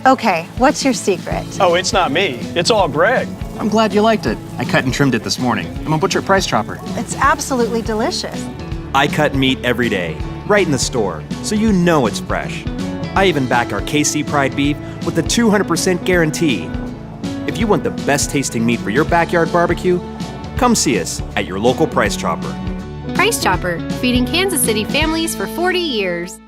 Okay, what's your secret? Oh, it's not me. It's all Greg. I'm glad you liked it. I cut and trimmed it this morning. I'm a butcher at Price Chopper. It's absolutely delicious. I cut meat every day, right in the store, so you know it's fresh. I even back our KC Pride beef with the 200% guarantee. If you want the best tasting meat for your backyard barbecue, come see us at your local Price Chopper. Price Chopper, feeding Kansas City families for 40 years.